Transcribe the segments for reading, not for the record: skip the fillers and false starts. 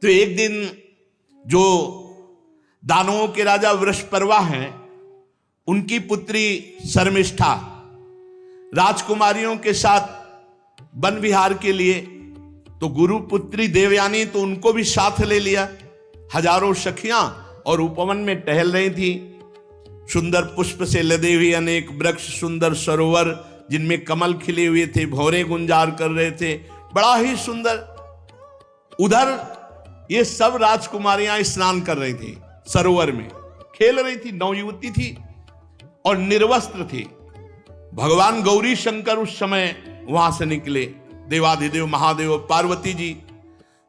तो एक दिन जो दानवों के राजा वृषपर्वा हैं, उनकी पुत्री शर्मिष्ठा राजकुमारियों के साथ वन विहार के लिए, तो गुरु पुत्री देवयानी तो उनको भी साथ ले लिया। हजारों सखियां और उपवन में टहल रही थी। सुंदर पुष्प से लदे हुए अनेक वृक्ष, सुंदर सरोवर जिनमें कमल खिले हुए थे, भौरे गुंजार कर रहे थे, बड़ा ही सुंदर। उधर ये सब राजकुमारियां स्नान कर रही थी, सरोवर में खेल रही थी, नवयुवती थी और निर्वस्त्र थी। भगवान गौरी शंकर उस समय वहां से निकले, देवाधिदेव महादेव पार्वती जी,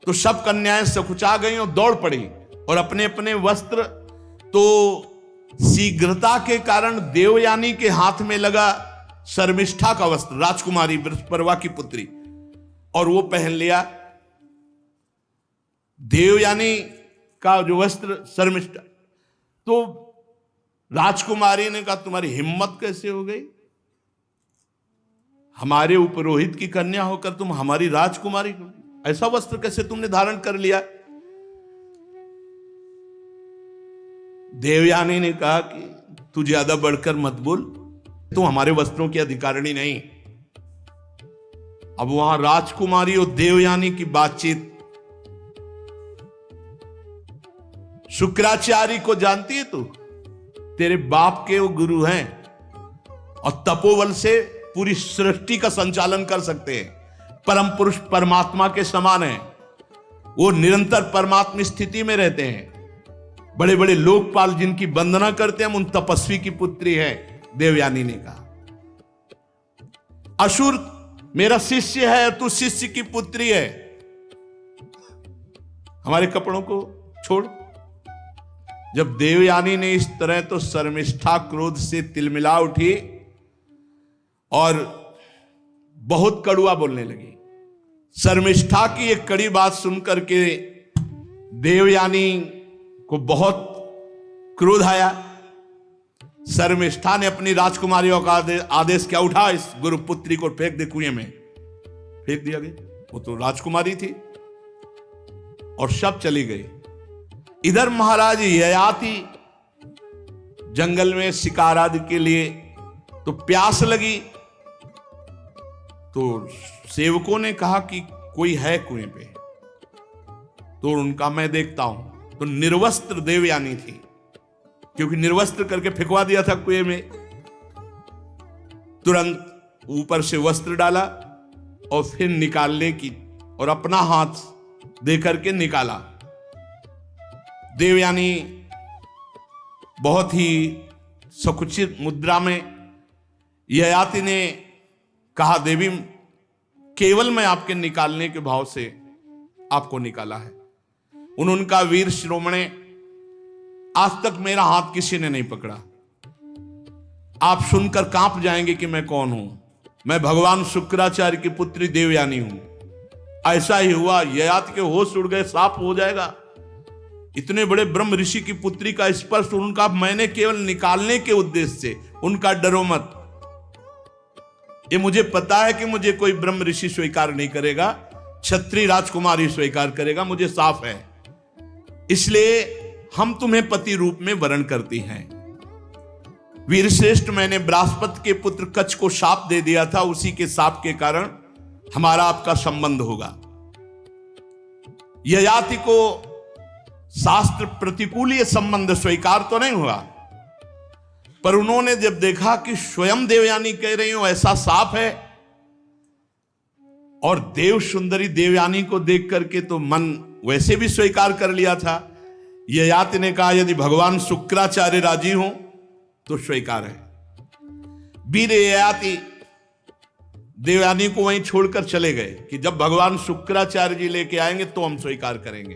तो सब कन्याएं सकुचा गई और दौड़ पड़ी और अपने अपने वस्त्र, तो शीघ्रता के कारण देवयानी के हाथ में लगा शर्मिष्ठा का वस्त्र, राजकुमारी वृषपर्वा की पुत्री, और वो पहन लिया। देवयानी का जो वस्त्र शर्मिष्ठा, तो राजकुमारी ने कहा तुम्हारी हिम्मत कैसे हो गई, हमारे उपरोहित की कन्या होकर तुम हमारी राजकुमारी, ऐसा वस्त्र कैसे तुमने धारण कर लिया। देवयानी ने कहा कि तू ज्यादा बढ़कर मत बोल, तुम हमारे वस्त्रों की अधिकारिणी नहीं। अब वहां राजकुमारी और देवयानी की बातचीत, शुक्राचार्य को जानती है तू, तेरे बाप के वो गुरु हैं और तपोबल से पूरी सृष्टि का संचालन कर सकते हैं, परम पुरुष परमात्मा के समान है, वो निरंतर परमात्मा स्थिति में रहते हैं, बड़े बड़े लोकपाल जिनकी वंदना करते हैं, हम उन तपस्वी की पुत्री है। देवयानी ने कहा असुर मेरा शिष्य है, तू शिष्य की पुत्री है, हमारे कपड़ों को छोड़। जब देवयानी ने इस तरह, तो शर्मिष्ठा क्रोध से तिलमिला उठी और बहुत कड़ुआ बोलने लगी। शर्मिष्ठा की एक कड़ी बात सुनकर के देवयानी को बहुत क्रोध आया। शर्मिष्ठा ने अपनी राजकुमारियों का आदेश क्या, उठा इस गुरुपुत्री को फेंक दे कुएं में। फेंक दिया गया, वो तो राजकुमारी थी और सब चली गई। इधर महाराज ययाति जंगल में शिकार आदि के लिए, तो प्यास लगी, तो सेवकों ने कहा कि कोई है कुएं पे, तो उनका मैं देखता हूं। तो निर्वस्त्र देवयानी थी, क्योंकि निर्वस्त्र करके फेंकवा दिया था कुएं में। तुरंत ऊपर से वस्त्र डाला और फिर निकालने की, और अपना हाथ दे करके निकाला। देवयानी बहुत ही सकुचित मुद्रा में, ययाति ने कहा देवी केवल मैं आपके निकालने के भाव से आपको निकाला है। उनका वीर शिरोमणे, आज तक मेरा हाथ किसी ने नहीं पकड़ा। आप सुनकर कांप जाएंगे कि मैं कौन हूं। मैं भगवान शुक्राचार्य की पुत्री देवयानी हूं। ऐसा ही हुआ, ययाति के होश उड़ गए, साफ हो जाएगा। इतने बड़े ब्रह्म ऋषि की पुत्री का स्पर्श उनका मैंने केवल निकालने के उद्देश्य से, उनका डरो मत। ये मुझे पता है कि मुझे कोई ब्रह्म ऋषि स्वीकार नहीं करेगा, क्षत्रिय राजकुमारी स्वीकार करेगा, मुझे साफ है। इसलिए हम तुम्हें पति रूप में वरण करती हैं। वीरश्रेष्ठ, मैंने बृहस्पति के पुत्र कच्छ को शाप दे दिया था, उसी के शाप के कारण हमारा आपका संबंध होगा। ययाति को शास्त्र प्रतिकूल ये संबंध स्वीकार तो नहीं हुआ, पर उन्होंने जब देखा कि स्वयं देवयानी कह रही हो ऐसा साफ है, और देव सुंदरी देवयानी को देख करके तो मन वैसे भी स्वीकार कर लिया था। ययाति ने कहा यदि भगवान शुक्राचार्य राजी हो तो स्वीकार है। वीर ययाति देवयानी को वहीं छोड़कर चले गए कि जब भगवान शुक्राचार्य जी लेके आएंगे तो हम स्वीकार करेंगे।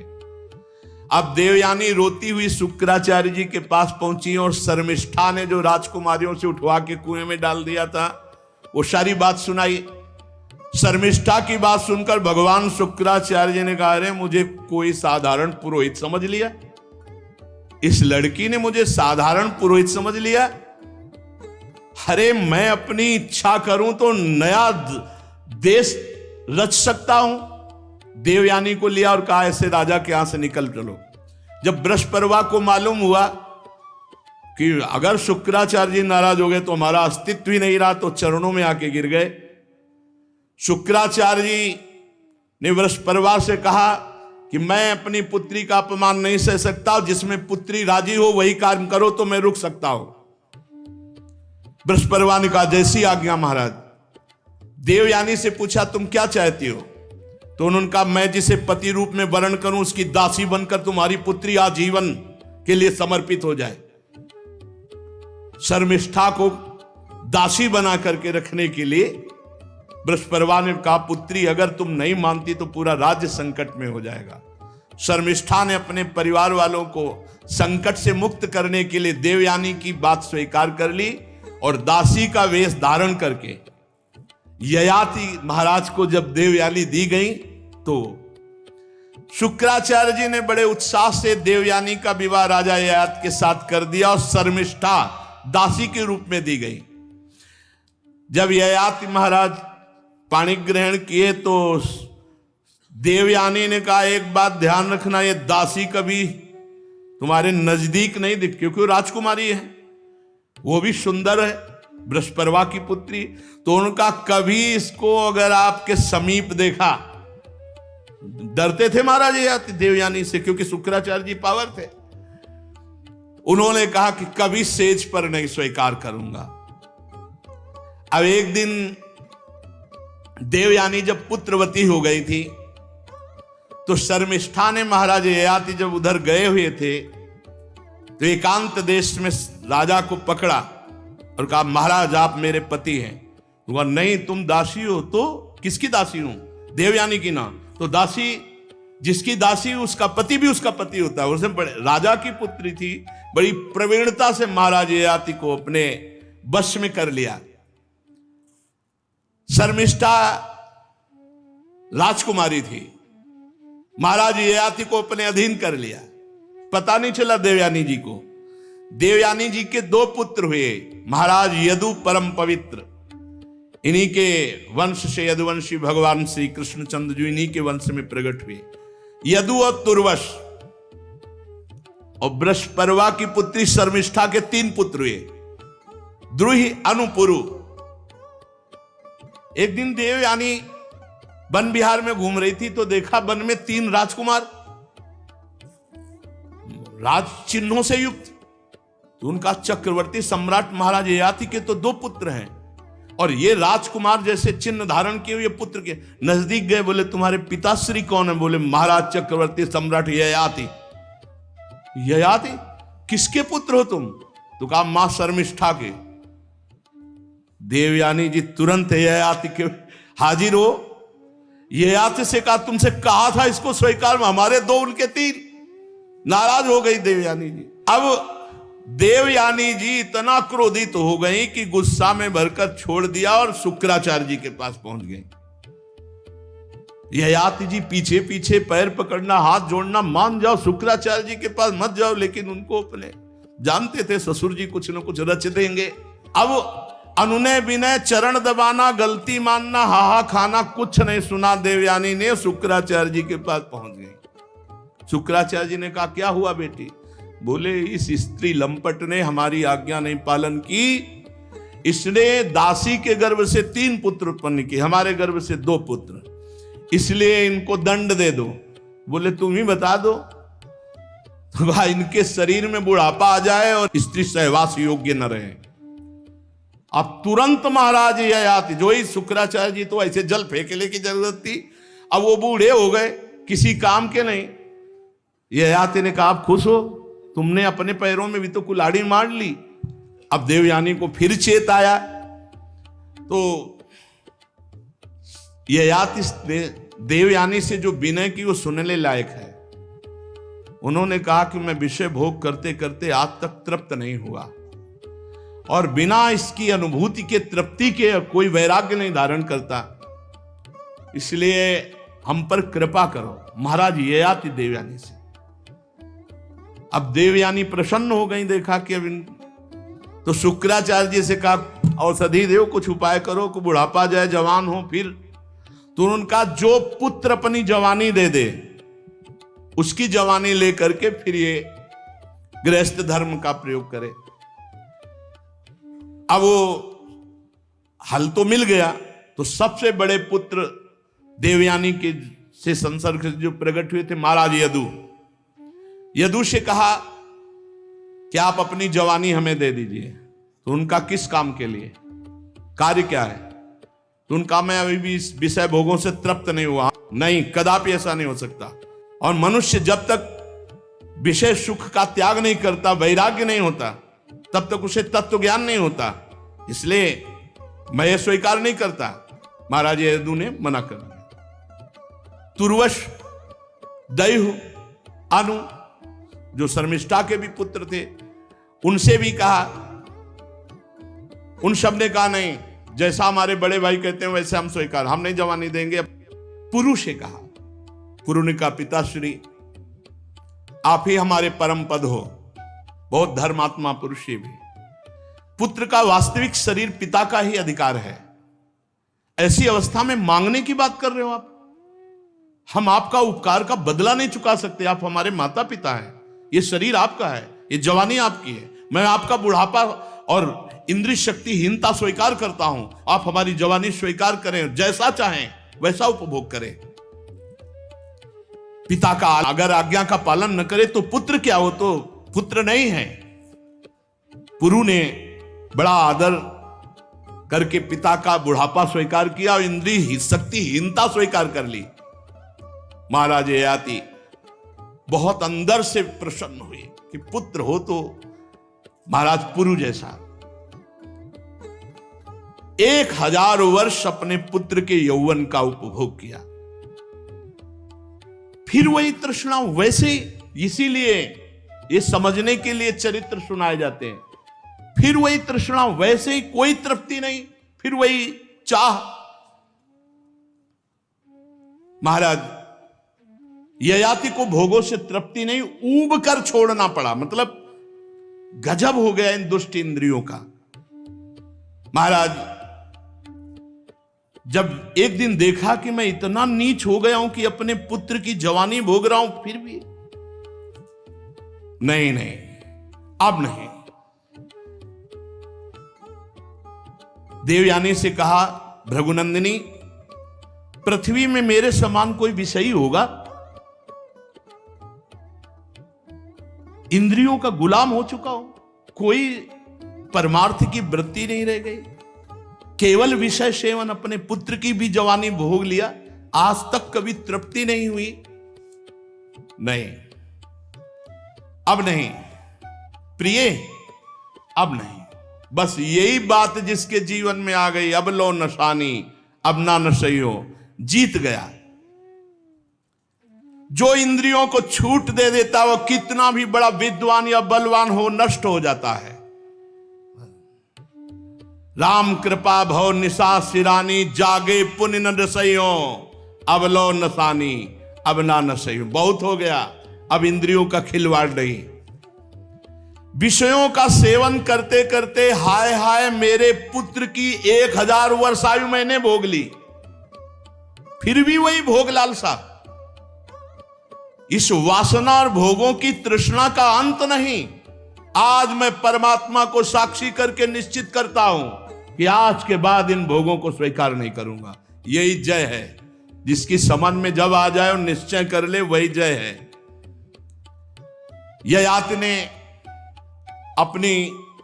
अब देवयानी रोती हुई शुक्राचार्य जी के पास पहुंची और शर्मिष्ठा ने जो राजकुमारियों से उठवा के कुएं में डाल दिया था वो सारी बात सुनाई। शर्मिष्ठा की बात सुनकर भगवान शुक्राचार्य जी ने कहा अरे मुझे कोई साधारण पुरोहित समझ लिया, इस लड़की ने मुझे साधारण पुरोहित समझ लिया। अरे मैं अपनी इच्छा करूं तो नया देश रच सकता हूं, देवयानी को लिया और कहा ऐसे राजा के यहां से निकल चलो। जब वृषपर्वा को मालूम हुआ कि अगर शुक्राचार्य जी नाराज हो गए तो हमारा अस्तित्व ही नहीं रहा, तो चरणों में आके गिर गए। शुक्राचार्य जी ने वृषपर्वा से कहा कि मैं अपनी पुत्री का अपमान नहीं सह सकता, जिसमें पुत्री राजी हो वही काम करो तो मैं रुक सकता हूं। वृषपर्वा ने कहा जैसी आज्ञा महाराज। देवयानी से पूछा तुम क्या चाहती हो? तो उन्होंने कहा मैं जिसे पति रूप में वर्ण करूं उसकी दासी बनकर तुम्हारी पुत्री आजीवन के लिए समर्पित हो जाए। शर्मिष्ठा को दासी बना करके रखने के लिए वृषपर्वा ने कहा पुत्री अगर तुम नहीं मानती तो पूरा राज्य संकट में हो जाएगा। शर्मिष्ठा ने अपने परिवार वालों को संकट से मुक्त करने के लिए देवयानी की बात स्वीकार कर ली और दासी का वेश धारण करके ययाति महाराज को जब देवयानी दी गई तो शुक्राचार्य जी ने बड़े उत्साह से देवयानी का विवाह राजा ययाति के साथ कर दिया और शर्मिष्ठा दासी के रूप में दी गई। जब ययाति महाराज पाणी ग्रहण किए तो देवयानी ने कहा एक बात ध्यान रखना, ये दासी कभी तुम्हारे नजदीक नहीं दिख, क्योंकि वो राजकुमारी है, वो भी सुंदर है, वृषपर्वा की पुत्री। तो उनका कभी इसको अगर आपके समीप देखा, डरते थे महाराज ययाति देवयानी से क्योंकि शुक्राचार्य जी पावर थे। उन्होंने कहा कि कभी सेज पर नहीं स्वीकार करूंगा। अब एक दिन देवयानी जब पुत्रवती हो गई थी तो शर्मिष्ठा ने महाराज ययाति जब उधर गए हुए थे तो एकांत देश में राजा को पकड़ा और कहा महाराज आप मेरे पति हैं। तो कहा नहीं तुम दासी हो। तो किसकी दासी हूं? देवयानी की ना। तो दासी जिसकी दासी उसका पति भी उसका पति होता है। उसने बड़े राजा की पुत्री थी, बड़ी प्रवीणता से महाराज ययाति को अपने वश में कर लिया। शर्मिष्ठा राजकुमारी थी, महाराज ययाति को अपने अधीन कर लिया। पता नहीं चला देवयानी जी को। देवयानी जी के दो पुत्र हुए, महाराज यदु परम पवित्र, इन्हीं के वंश से यदुवंशी भगवान श्री कृष्णचंद्र जी इन्हीं के वंश में प्रकट हुए, यदु और तुर्वश। और वृषपर्वा की पुत्री शर्मिष्ठा के 3 पुत्र हुए, द्रुहि अनुपुरु। एक दिन देवयानी वन विहार में घूम रही थी तो देखा वन में 3 राजकुमार राज चिन्हों से युक्त। तो उनका चक्रवर्ती सम्राट महाराज ययाति के तो 2 पुत्र हैं और ये राजकुमार जैसे चिन्ह धारण किए हुए पुत्र के नजदीक गए। बोले तुम्हारे पिताश्री कौन है? बोले महाराज चक्रवर्ती सम्राट ययाति। ययाति किसके पुत्र हो तुम? तो कहा मां शर्मिष्ठा के। देवयानी जी तुरंत ययाति के हाजिर हो। ययाति से कहा तुमसे कहा था इसको स्वीकार, हमारे 2 उनके 3। नाराज हो गई देवयानी जी। अब देवयानी जी इतना क्रोधित हो गई कि गुस्सा में भरकर छोड़ दिया और शुक्राचार्य जी के पास पहुंच गई। ययाति जी पीछे पीछे पैर पकड़ना, हाथ जोड़ना, मान जाओ शुक्राचार्य जी के पास मत जाओ, लेकिन उनको अपने जानते थे ससुर जी कुछ न कुछ रच देंगे। अब अनुनय विनय, चरण दबाना, गलती मानना, हाहा खाना कुछ नहीं सुना। देवयानी ने शुक्राचार्य जी के पास पहुंच गई। शुक्राचार्य जी ने कहा क्या हुआ बेटी? बोले इस स्त्री लंपट ने हमारी आज्ञा नहीं पालन की, इसने दासी के गर्भ से 3 पुत्र उत्पन्न किए, हमारे गर्भ से 2 पुत्र, इसलिए इनको दंड दे दो। बोले तुम ही बता दो। तो भाई इनके शरीर में बुढ़ापा आ जाए और स्त्री सहवास योग्य न रहे। अब तुरंत महाराज ययाति, जो ही शुक्राचार्य जी तो ऐसे जल फेंकने की जरूरत थी, अब वो बूढ़े हो गए, किसी काम के नहीं। ययाति ने कहा आप खुश हो, तुमने अपने पैरों में भी तो कुल्हाड़ी मार ली। अब देवयानी को फिर चेत आया तो ययाति देवयानी से जो विनय की वो सुनने लायक है। उन्होंने कहा कि मैं विषय भोग करते करते आज तक तृप्त नहीं हुआ और बिना इसकी अनुभूति के, तृप्ति के कोई वैराग्य नहीं धारण करता, इसलिए हम पर कृपा करो। महाराज ययाति देवयानी से। अब देवयानी प्रसन्न हो गई, देखा कि अब तो शुक्राचार्य जी से कहा औषधि दो, कुछ उपाय करो कि बुढ़ापा जाए, जवान हो फिर। तो उनका जो पुत्र अपनी जवानी दे दे उसकी जवानी लेकर के फिर ये गृहस्थ धर्म का प्रयोग करे। अब वो हल तो मिल गया, तो सबसे बड़े पुत्र देवयानी के से संसर्ग जो प्रकट हुए थे महाराज यदु से कहा कि आप अपनी जवानी हमें दे दीजिए। तो उनका किस काम के लिए, कार्य क्या है? तो उनका मैं अभी भी इस विषय भोगों से तृप्त नहीं हुआ। नहीं, कदापि ऐसा नहीं हो सकता। और मनुष्य जब तक विषय सुख का त्याग नहीं करता, वैराग्य नहीं होता, तब तक उसे तत्व ज्ञान नहीं होता। इसलिए मैं ये स्वीकार नहीं करता। महाराज यदु ने मना कर दिया। तुर्वश, दैहु, अनु जो शर्मिष्ठा के भी पुत्र थे, उनसे भी कहा। उन सब ने कहा नहीं, जैसा हमारे बड़े भाई कहते हैं वैसे हम स्वीकार, हम नहीं जवानी देंगे। पुरु से कहा। पुरु ने कहा पिताश्री आप ही हमारे परम पद हो, बहुत धर्मात्मा पुरुष ही भी। पुत्र का वास्तविक शरीर पिता का ही अधिकार है। ऐसी अवस्था में मांगने की बात कर रहे हो आप? हम आपका उपकार का बदला नहीं चुका सकते। आप हमारे माता पिता हैं, ये शरीर आपका है, ये जवानी आपकी है। मैं आपका बुढ़ापा और इंद्रिय शक्तिहीनता स्वीकार करता हूं, आप हमारी जवानी स्वीकार करें, जैसा चाहें वैसा उपभोग करें। पिता का अगर आज्ञा का पालन न करे तो पुत्र क्या हो, तो पुत्र नहीं है। पुरु ने बड़ा आदर करके पिता का बुढ़ापा स्वीकार किया और इंद्रिय शक्तिहीनता स्वीकार कर ली। महाराज ययाति बहुत अंदर से प्रसन्न हुए कि पुत्र हो तो महाराज पुरु जैसा। 1000 वर्ष अपने पुत्र के यौवन का उपभोग किया। फिर वही तृष्णा वैसे, इसीलिए ये समझने के लिए चरित्र सुनाए जाते हैं। फिर वही तृष्णा वैसे ही, कोई तृप्ति नहीं, फिर वही चाह। महाराज ययाति को भोगों से तृप्ति नहीं, ऊब कर छोड़ना पड़ा। मतलब गजब हो गया इन दुष्ट इंद्रियों का। महाराज जब एक दिन देखा कि मैं इतना नीच हो गया हूं कि अपने पुत्र की जवानी भोग रहा हूं, फिर भी नहीं, अब नहीं। देवयानी से कहा भृगुनंदिनी पृथ्वी में मेरे समान कोई विषयी होगा? इंद्रियों का गुलाम हो चुका हूं, कोई परमार्थ की वृत्ति नहीं रह गई, केवल विषय सेवन, अपने पुत्र की भी जवानी भोग लिया, आज तक कभी तृप्ति नहीं हुई। नहीं, अब नहीं प्रिय, अब नहीं। बस यही बात जिसके जीवन में आ गई, अब लो नशानी अब ना नशइयो, जीत गया। जो इंद्रियों को छूट दे देता वो कितना भी बड़ा विद्वान या बलवान हो, नष्ट हो जाता है। राम कृपा भव निशा सिरानी, जागे पुण्य न रसइयो, अब लो नसानी अब ना नसइयो। बहुत हो गया, अब इंद्रियों का खिलवाड़ नहीं। विषयों का सेवन करते करते हाय हाय मेरे पुत्र की 1000 वर्ष आयु मैंने भोग ली, फिर भी वही भोग लालसा। इस वासना और भोगों की तृष्णा का अंत नहीं। आज मैं परमात्मा को साक्षी करके निश्चित करता हूं कि आज के बाद इन भोगों को स्वीकार नहीं करूंगा। यही जय है, जिसकी समझ में जब आ जाए और निश्चय कर ले, वही जय है। ययाति ने अपनी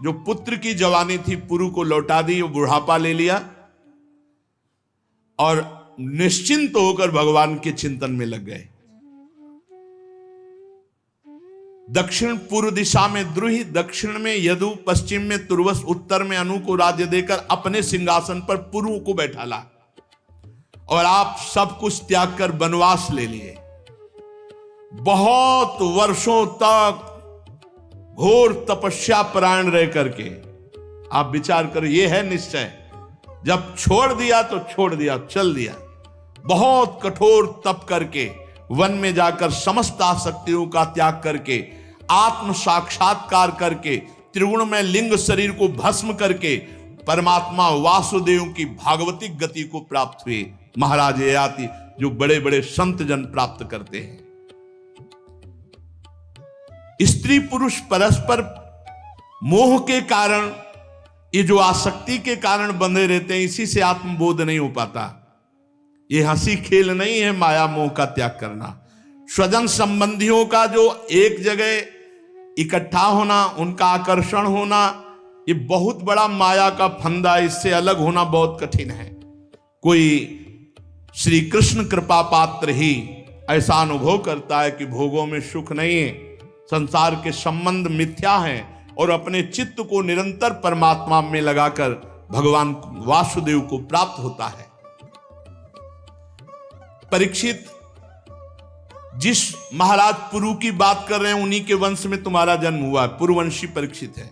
जो पुत्र की जवानी थी पुरु को लौटा दी, वो बुढ़ापा ले लिया और निश्चिंत होकर भगवान के चिंतन में लग गए। दक्षिण पूर्व दिशा में द्रुहि, दक्षिण में यदु, पश्चिम में तुर्वस, उत्तर में अनु को राज्य देकर अपने सिंहासन पर पुरु को बैठाला और आप सब कुछ त्याग कर वनवास ले लिए। बहुत वर्षों तक घोर तपस्या परायण रह करके आप विचार करो, ये है निश्चय। जब छोड़ दिया तो छोड़ दिया, चल दिया। बहुत कठोर तप करके वन में जाकर समस्त आसक्तियों का त्याग करके, आत्म साक्षात्कार करके, त्रिगुण में लिंग शरीर को भस्म करके परमात्मा वासुदेव की भागवतिक गति को प्राप्त हुए। महाराज ययाति जो बड़े बड़े संत जन प्राप्त करते हैं। स्त्री पुरुष परस्पर मोह के कारण, ये जो आसक्ति के कारण बंधे रहते हैं, इसी से आत्मबोध नहीं हो पाता। ये हंसी खेल नहीं है माया मोह का त्याग करना। स्वजन संबंधियों का जो एक जगह इकट्ठा होना, उनका आकर्षण होना, ये बहुत बड़ा माया का फंदा। इससे अलग होना बहुत कठिन है। कोई श्री कृष्ण कृपा पात्र ही ऐसा अनुभव करता है कि भोगों में सुख नहीं है, संसार के संबंध मिथ्या हैं, और अपने चित्त को निरंतर परमात्मा में लगाकर भगवान वासुदेव को प्राप्त होता है। परीक्षित, जिस महाराज पुरु की बात कर रहे हैं, उन्हीं के वंश में तुम्हारा जन्म हुआ। पुरुवंशी परीक्षित है।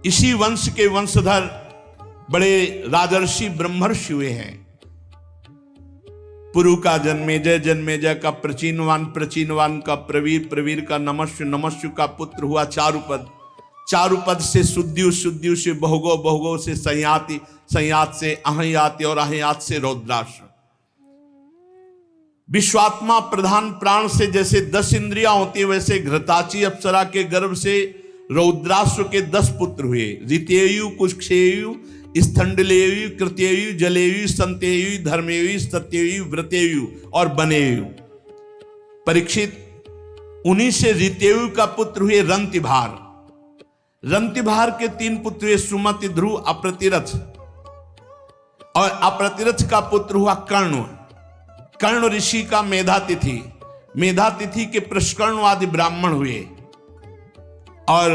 इसी वंश के वंशधर बड़े राजर्षि ब्रह्मर्षि हुए हैं। पुरु का जन्मेजय का प्रचीनवान का प्रवीर का नमस्यु का पुत्र हुआ चारुपद से सुद्यु से बहुगो से संयात से अहयाति और अहयात से रौद्राक्ष। विश्वात्मा प्रधान प्राण से जैसे 10 इंद्रियां होती है, वैसे घृताची अप्सरा के गर्भ से रौद्राश्व के 10 पुत्र हुए। ऋतेयु, कुक्षेयु, स्थंडलेयु, कृत्ययु, जलेयु, संतेयु, धर्मेयु, सत्ययु, व्रतेयु और बनेयु। परीक्षित, उन्हीं से ऋतेयु का पुत्र हुए रंतिभार। रंतिभार के 3 पुत्र हुए, सुमति, ध्रुव, अप्रतिरथ। और अप्रतिरथ का पुत्र हुआ कर्ण ऋषि का मेधातिथि के प्रष्कर्णवादी ब्राह्मण हुए। और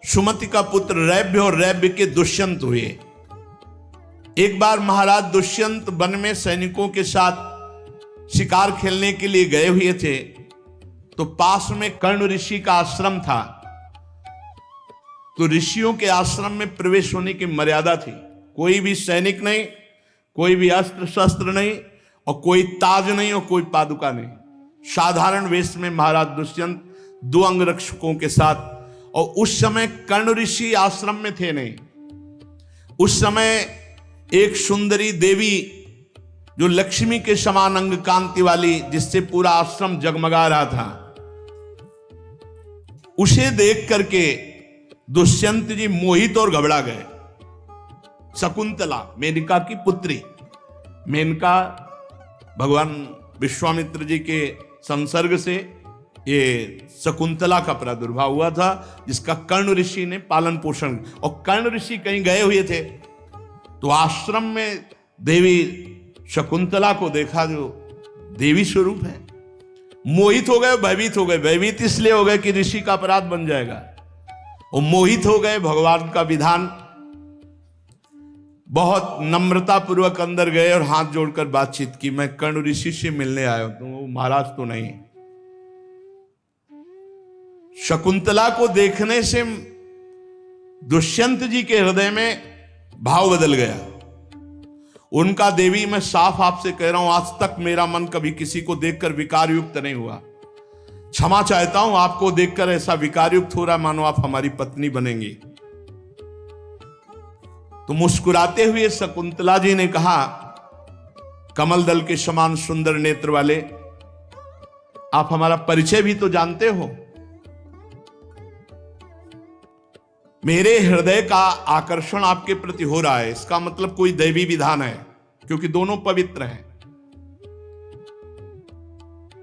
सुमति का पुत्र रैभ्य और रैभ्य के दुष्यंत हुए। एक बार महाराज दुष्यंत वन में सैनिकों के साथ शिकार खेलने के लिए गए हुए थे, तो पास में कर्ण ऋषि का आश्रम था। तो ऋषियों के आश्रम में प्रवेश होने की मर्यादा थी। कोई भी सैनिक नहीं, कोई भी अस्त्र शस्त्र नहीं, और कोई ताज नहीं और कोई पादुका नहीं। साधारण वेश में महाराज दुष्यंत 2 अंगरक्षकों के साथ, और उस समय कर्ण ऋषि आश्रम में थे नहीं। उस समय एक सुंदरी देवी जो लक्ष्मी के समान अंग कांति वाली, जिससे पूरा आश्रम जगमगा रहा था, उसे देख करके दुष्यंत जी मोहित और घबरा गए। शकुंतला, मेनका की पुत्री। मेनका भगवान विश्वामित्र जी के संसर्ग से ये शकुंतला का प्रादुर्भाव हुआ था, जिसका कर्ण ऋषि ने पालन पोषण। और कर्ण ऋषि कहीं गए हुए थे, तो आश्रम में देवी शकुंतला को देखा, जो देवी स्वरूप है। मोहित हो गए, भयभीत हो गए। भयभीत इसलिए हो गए कि ऋषि का अपराध बन जाएगा, और मोहित हो गए। भगवान का विधान, बहुत नम्रता पूर्वक अंदर गए और हाथ जोड़कर बातचीत की। मैं कर्ण ऋषि से मिलने आया हूं, तो महाराज तो नहीं। शकुंतला को देखने से दुष्यंत जी के हृदय में भाव बदल गया। उनका, देवी मैं साफ आपसे कह रहा हूं, आज तक मेरा मन कभी किसी को देखकर विकार युक्त नहीं हुआ। क्षमा चाहता हूं, आपको देखकर ऐसा विकार युक्त हो रहा मानो आप हमारी पत्नी बनेंगी। तो मुस्कुराते हुए शकुंतला जी ने कहा, कमल दल के समान सुंदर नेत्र वाले, आप हमारा परिचय भी तो जानते हो। मेरे हृदय का आकर्षण आपके प्रति हो रहा है, इसका मतलब कोई दैवी विधान है, क्योंकि दोनों पवित्र हैं।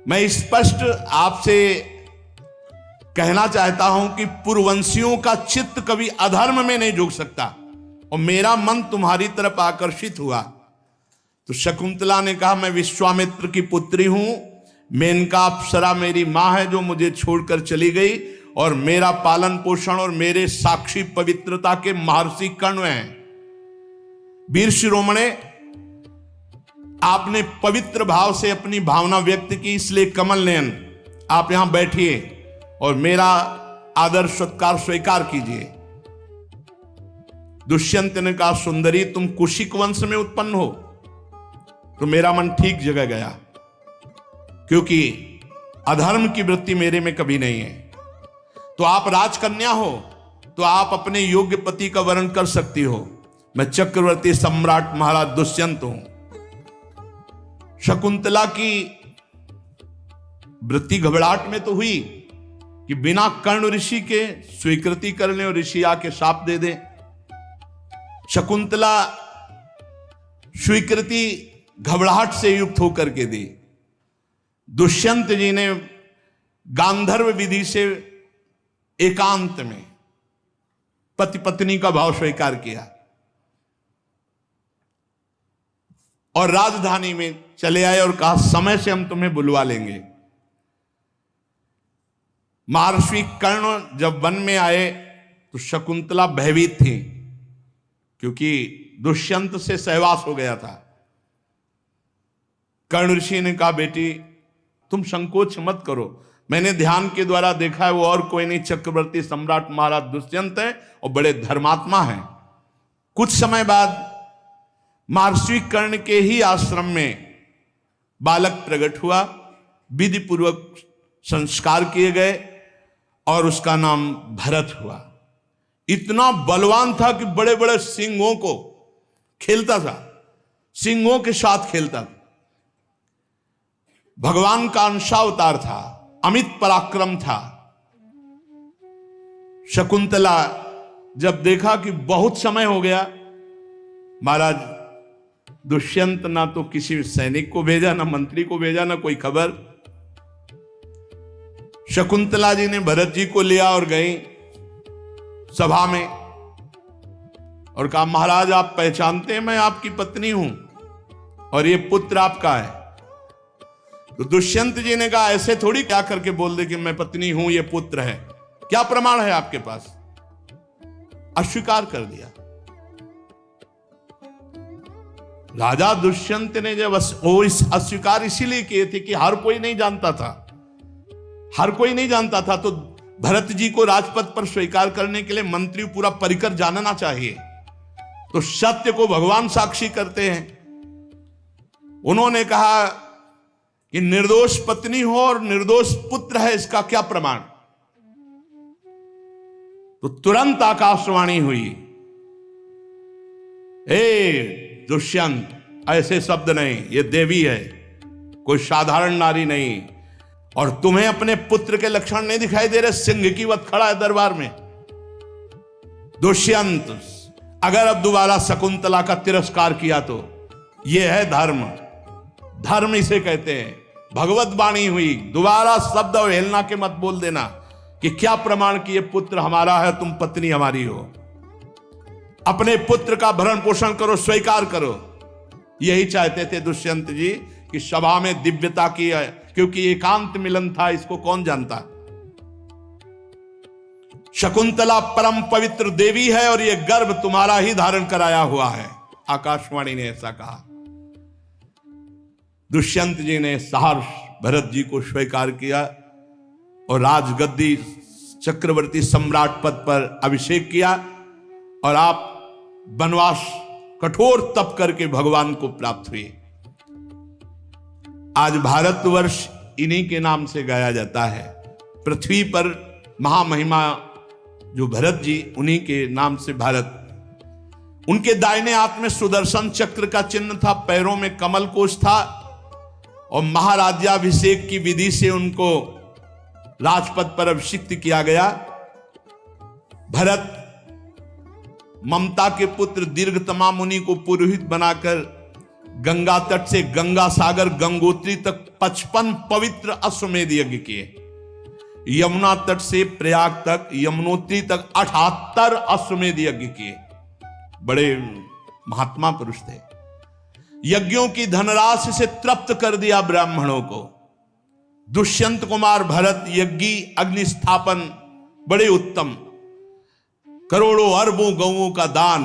मैं स्पष्ट आपसे कहना चाहता हूं कि पुरवंशियों का चित्त कभी अधर्म में नहीं झुक सकता, और मेरा मन तुम्हारी तरफ आकर्षित हुआ। तो शकुंतला ने कहा, मैं विश्वामित्र की पुत्री हूं, मेनका अप्सरा मेरी मां है जो मुझे छोड़कर चली गई, और मेरा पालन पोषण और मेरे साक्षी पवित्रता के महर्षि कर्ण हैं। वीर शिरोमणे, आपने पवित्र भाव से अपनी भावना व्यक्त की, इसलिए कमल नयन आप यहां बैठिए और मेरा आदर सत्कार स्वीकार कीजिए। दुष्यंत ने कहा, सुंदरी तुम कुशिक वंश में उत्पन्न हो, तो मेरा मन ठीक जगह गया, क्योंकि अधर्म की वृत्ति मेरे में कभी नहीं है। तो आप राजकन्या हो, तो आप अपने योग्य पति का वर्ण कर सकती हो। मैं चक्रवर्ती सम्राट महाराज दुष्यंत हूं। शकुंतला की वृत्ति घबराहट में तो हुई कि बिना कर्ण ऋषि के स्वीकृति कर लें और ऋषि आके शाप दे दें। शकुंतला स्वीकृति घबराहट से युक्त होकर के दी। दुष्यंत जी ने गांधर्व विधि से एकांत में पति पत्नी का भाव स्वीकार किया और राजधानी में चले आए और कहा समय से हम तुम्हें बुलवा लेंगे। महर्षि कर्ण जब वन में आए तो शकुंतला भयभीत थी क्योंकि दुष्यंत से सहवास हो गया था। कर्ण ऋषि ने कहा बेटी तुम संकोच मत करो, मैंने ध्यान के द्वारा देखा है वो और कोई नहीं चक्रवर्ती सम्राट महाराज दुष्यंत है और बड़े धर्मात्मा हैं। कुछ समय बाद महर्षि कर्ण के ही आश्रम में बालक प्रकट हुआ, विधि पूर्वक संस्कार किए गए और उसका नाम भरत हुआ। इतना बलवान था कि बड़े बड़े सिंहों को खेलता था, सिंहों के साथ खेलता था। भगवान का अंशावतार था, अमित पराक्रम था। शकुंतला जब देखा कि बहुत समय हो गया, महाराज दुष्यंत ना तो किसी सैनिक को भेजा, ना मंत्री को भेजा, ना कोई खबर। शकुंतला जी ने भरत जी को लिया और गई सभा में और कहा महाराज आप पहचानते हैं मैं आपकी पत्नी हूं और ये पुत्र आपका है। तो दुष्यंत जी ने कहा ऐसे थोड़ी क्या करके बोल दे कि मैं पत्नी हूं ये पुत्र है, क्या प्रमाण है आपके पास? अस्वीकार कर दिया। राजा दुष्यंत ने जब वो अस्वीकार इसीलिए किए थे कि हर कोई नहीं जानता था, हर कोई नहीं जानता था, तो भरत जी को राजपद पर स्वीकार करने के लिए मंत्री पूरा परिकर जानना चाहिए। तो सत्य को भगवान साक्षी करते हैं। उन्होंने कहा कि निर्दोष पत्नी हो और निर्दोष पुत्र है, इसका क्या प्रमाण? तो तुरंत आकाशवाणी हुई, ए दुष्यंत ऐसे शब्द नहीं, ये देवी है, कोई साधारण नारी नहीं, और तुम्हें अपने पुत्र के लक्षण नहीं दिखाई दे रहे? सिंह की वत खड़ा है दरबार में। दुष्यंत अगर अब दोबारा शकुंतला का तिरस्कार किया तो यह है धर्म, धर्म इसे कहते हैं। भगवत वाणी हुई, दोबारा शब्द अवहेलना के मत बोल देना कि क्या प्रमाण कि ये पुत्र हमारा है, तुम पत्नी हमारी हो। अपने पुत्र का भरण पोषण करो, स्वीकार करो। यही चाहते थे दुष्यंत जी कि सभा में दिव्यता की है, क्योंकि एकांत मिलन था, इसको कौन जानता। शकुंतला परम पवित्र देवी है और यह गर्भ तुम्हारा ही धारण कराया हुआ है, आकाशवाणी ने ऐसा कहा। दुष्यंत जी ने सहर्ष भरत जी को स्वीकार किया और राजगद्दी चक्रवर्ती सम्राट पद पर अभिषेक किया और आप वनवास कठोर तप करके भगवान को प्राप्त हुए। आज भारतवर्ष इन्हीं के नाम से गाया जाता है। पृथ्वी पर महामहिमा जो भरत जी, उन्हीं के नाम से भारत। उनके दाहिने हाथ में सुदर्शन चक्र का चिन्ह था, पैरों में कमल कोश था और महाराज्याभिषेक की विधि से उनको राजपद पर अभिषिक्त किया गया। भरत ममता के पुत्र दीर्घतमा मुनि को पुरोहित बनाकर गंगा तट से गंगा सागर गंगोत्री तक 55 पवित्र अश्वमेध यज्ञ किए। यमुना तट से प्रयाग तक, यमुनोत्री तक 78 अश्वमेध यज्ञ किए। बड़े महात्मा पुरुष थे। यज्ञों की धनराशि से तृप्त कर दिया ब्राह्मणों को। दुष्यंत कुमार भरत यज्ञी अग्नि स्थापन बड़े उत्तम। करोड़ों अरबों गौओं का दान।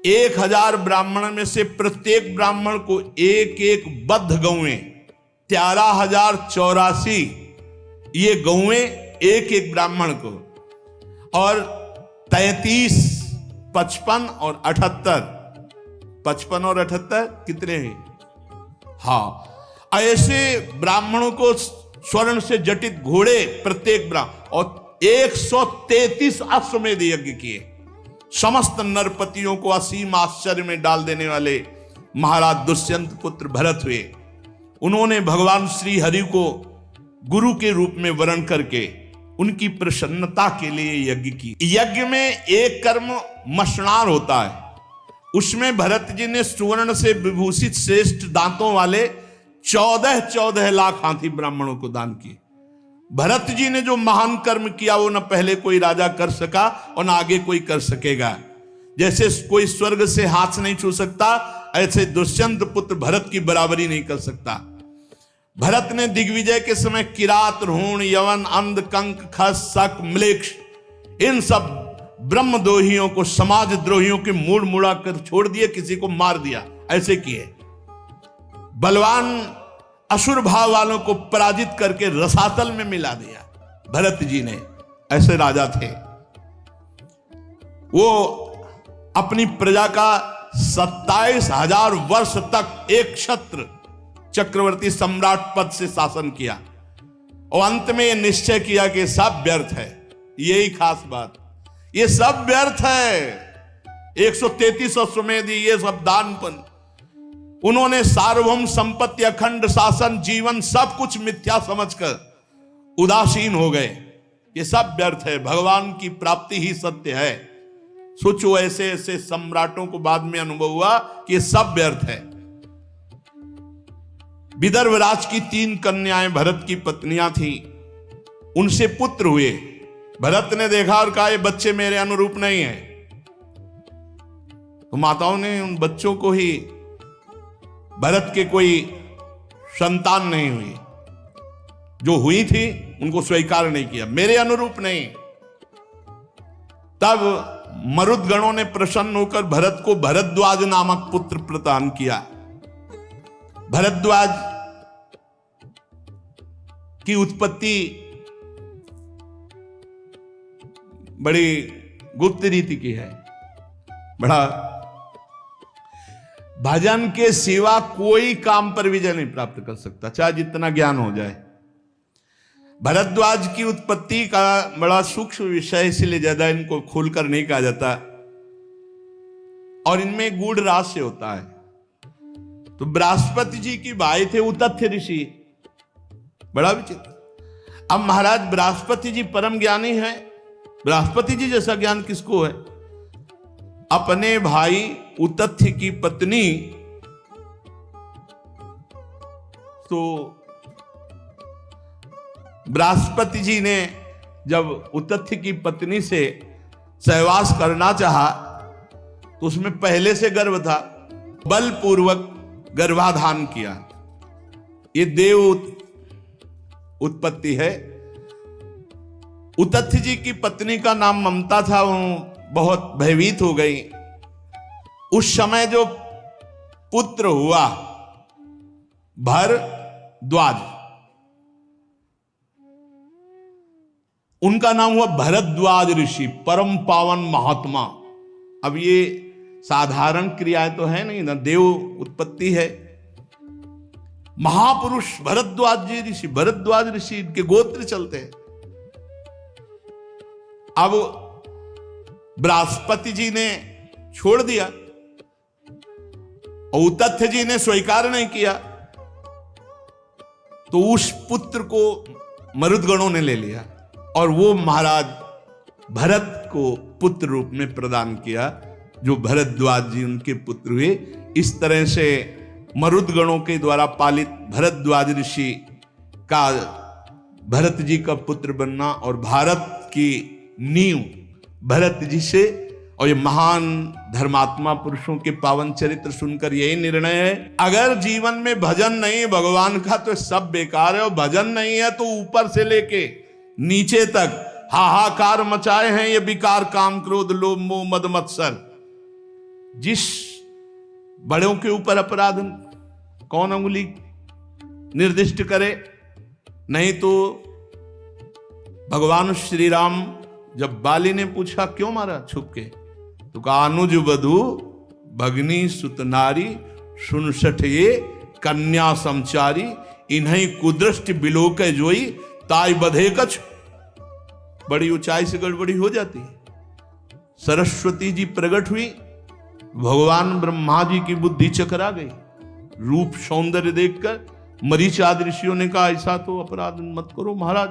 1000 ब्राह्मण में से प्रत्येक ब्राह्मण को एक एक बद्ध गौएं, 13,084 ये गौएं एक एक ब्राह्मण को, और 33, 55 और 78, 55 और 78 कितने हैं? हाँ, ऐसे ब्राह्मणों को स्वर्ण से जटित घोड़े प्रत्येक ब्राह्मण, और 133 अश्वमेध यज्ञ किए। समस्त नरपतियों को असीम आश्चर्य में डाल देने वाले महाराज दुष्यंत पुत्र भरत हुए। उन्होंने भगवान श्री हरि को गुरु के रूप में वर्ण करके उनकी प्रसन्नता के लिए यज्ञ की। यज्ञ में एक कर्म मशनार होता है, उसमें भरत जी ने सुवर्ण से विभूषित श्रेष्ठ दांतों वाले 14 लाख हाथी ब्राह्मणों को दान किए। भरत जी ने जो महान कर्म किया वो न पहले कोई राजा कर सका और न आगे कोई कर सकेगा। जैसे कोई स्वर्ग से हाथ नहीं छू सकता, ऐसे दुष्यंत पुत्र भरत की बराबरी नहीं कर सकता। भरत ने दिग्विजय के समय किरात, रोहण, यवन, अंध, कंक, खस, शक, म्लेच्छ इन सब ब्रह्मद्रोहियों को, समाज द्रोहियों के मूड़ मुड़ा कर छोड़ दिए, किसी को मार दिया, ऐसे किए। बलवान असुर भाव वालों को पराजित करके रसातल में मिला दिया भरत जी ने, ऐसे राजा थे। वो अपनी प्रजा का 27,000 वर्ष तक एक क्षत्र चक्रवर्ती सम्राट पद से शासन किया और अंत में यह निश्चय किया कि सब व्यर्थ है। यही खास बात, ये सब व्यर्थ है। 133 अश्वमेध, ये सब दानपन, उन्होंने सार्वभौम संपत्ति, अखंड शासन, जीवन सब कुछ मिथ्या समझकर उदासीन हो गए। ये सब व्यर्थ है, भगवान की प्राप्ति ही सत्य है। सोचो, ऐसे ऐसे सम्राटों को बाद में अनुभव हुआ कि ये सब व्यर्थ है। विदर्भ राज की 3 कन्याएं भरत की पत्नियां थी, उनसे पुत्र हुए। भरत ने देखा और कहा ये बच्चे मेरे अनुरूप नहीं है। तो माताओं ने उन बच्चों को ही, भरत के कोई संतान नहीं हुई, जो हुई थी उनको स्वीकार नहीं किया, मेरे अनुरूप नहीं। तब मरुदगणों ने प्रसन्न होकर भरत को भरद्वाज नामक पुत्र प्रदान किया। भरद्वाज की उत्पत्ति बड़ी गुप्त रीति की है। बड़ा भजन के सिवा कोई काम पर विजय नहीं प्राप्त कर सकता, चाहे जितना ज्ञान हो जाए। भरद्वाज की उत्पत्ति का बड़ा सूक्ष्म विषय, इसलिए ज्यादा इनको खोलकर नहीं कहा जाता, और इनमें गूढ़ रहस्य होता है। तो बृहस्पति जी की भाई थे उतथ्य ऋषि, बड़ा विचित्र। अब महाराज बृहस्पति जी परम ज्ञानी है, बृहस्पति जी जैसा ज्ञान किसको है? अपने भाई उतथ्य की पत्नी, तो बृहस्पति जी ने जब उतथ्य की पत्नी से सहवास करना चाहा तो उसमें पहले से गर्भ था, बलपूर्वक गर्भाधान किया। ये देव उत्पत्ति है। उतथ्य जी की पत्नी का नाम ममता था, वो बहुत भयभीत हो गई। उस समय जो पुत्र हुआ भरद्वाज, उनका नाम हुआ भरद्वाज ऋषि, परम पावन महात्मा। अब ये साधारण क्रियाएं तो है नहीं ना, देव उत्पत्ति है। महापुरुष भरद्वाज जी ऋषि, भरद्वाज ऋषि के गोत्र चलते हैं। अब बृहस्पति जी ने छोड़ दिया और उतथ्य जी ने स्वीकार नहीं किया, तो उस पुत्र को मरुदगणों ने ले लिया और वो महाराज भरत को पुत्र रूप में प्रदान किया, जो भरद्वाज जी उनके पुत्र हुए। इस तरह से मरुदगणों के द्वारा पालित भरद्वाज ऋषि का भरत जी का पुत्र बनना और भारत की नींव भरत जी से, और ये महान धर्मात्मा पुरुषों के पावन चरित्र सुनकर यही निर्णय है, अगर जीवन में भजन नहीं भगवान का तो सब बेकार है, और भजन नहीं है तो ऊपर से लेके नीचे तक हाहाकार मचाए हैं ये विकार, काम, क्रोध, लोभ, मोह, मद, मत्सर। जिस बड़ों के ऊपर अपराध कौन अंगुली निर्दिष्ट करे? नहीं तो भगवान श्री राम जब बाली ने पूछा क्यों मारा छुप के, तो कहा अनुज वधु भगनी सुत नारी सुनसठ ये कन्या समचारी, इन्हीं कुदृष्टि बिलोक जोई ताई बधे कछ। बड़ी ऊंचाई से गड़बड़ी हो जाती है। सरस्वती जी प्रकट हुई, भगवान ब्रह्मा जी की बुद्धि चकरा गई। रूप सौंदर्य देखकर मरीच आदि ऋषियों ने कहा ऐसा तो अपराध मत करो महाराज,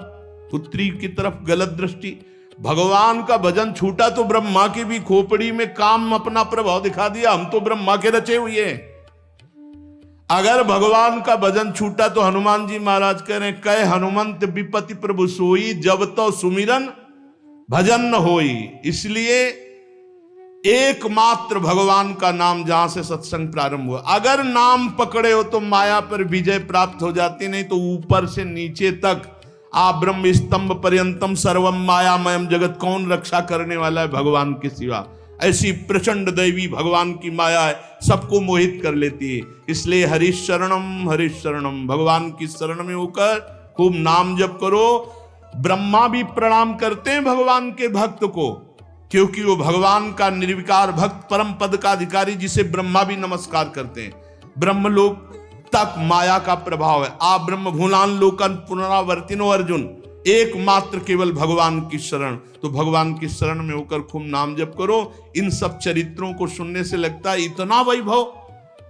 पुत्री की तरफ गलत दृष्टि। भगवान का भजन छूटा तो ब्रह्मा की भी खोपड़ी में काम अपना प्रभाव दिखा दिया। हम तो ब्रह्मा के रचे हुए हैं। अगर भगवान का भजन छूटा तो हनुमान जी महाराज कह रहे कह हनुमंत विपति प्रभु सोई, जब तो सुमिरन भजन न होई। इसलिए एकमात्र भगवान का नाम जहां से सत्संग प्रारंभ हुआ। अगर नाम पकड़े हो तो माया पर विजय प्राप्त हो जाती, नहीं तो ऊपर से नीचे तक आ ब्रह्म स्तंभ पर्यंतम सर्वम मायामयम जगत, कौन रक्षा करने वाला है भगवान के सिवा। ऐसी प्रचंड दैवी भगवान की माया है, सबको मोहित कर लेती है। इसलिए हरीश शरणम, भगवान की शरण में होकर खूब नाम जप करो। ब्रह्मा भी प्रणाम करते हैं भगवान के भक्त को, क्योंकि वो भगवान का निर्विकार भक्त परम पद का अधिकारी, जिसे ब्रह्मा भी नमस्कार करते हैं। ब्रह्मलोक तक माया का प्रभाव है। आप ब्रह्म भूलान लोकन पुनरावर्तिनो अर्जुन, एकमात्र केवल भगवान की शरण। तो भगवान की शरण में होकर खूब नाम जप करो। इन सब चरित्रों को सुनने से लगता है इतना वैभव,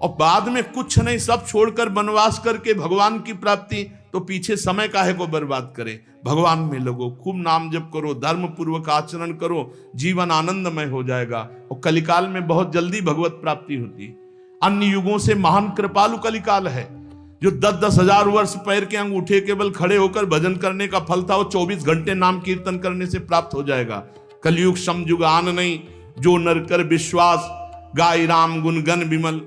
और बाद में कुछ नहीं, सब छोड़कर वनवास करके भगवान की प्राप्ति, तो पीछे समय काहे को बर्बाद करे। भगवान में लगो, खूब नाम जप करो, धर्म पूर्वक आचरण करो, जीवन आनंदमय हो जाएगा। और कलिकाल में बहुत जल्दी भगवत प्राप्ति होती है। अन्य युगों से महान कृपालु कलिकाल है। जो 10-10 हजार वर्ष पैर के अंगूठे केवल खड़े होकर भजन करने का फल था, वो 24 घंटे नाम कीर्तन करने से प्राप्त हो जाएगा। कलयुग समयुग आन नहीं, जो नर कर विश्वास, गाय राम गुण गण विमल।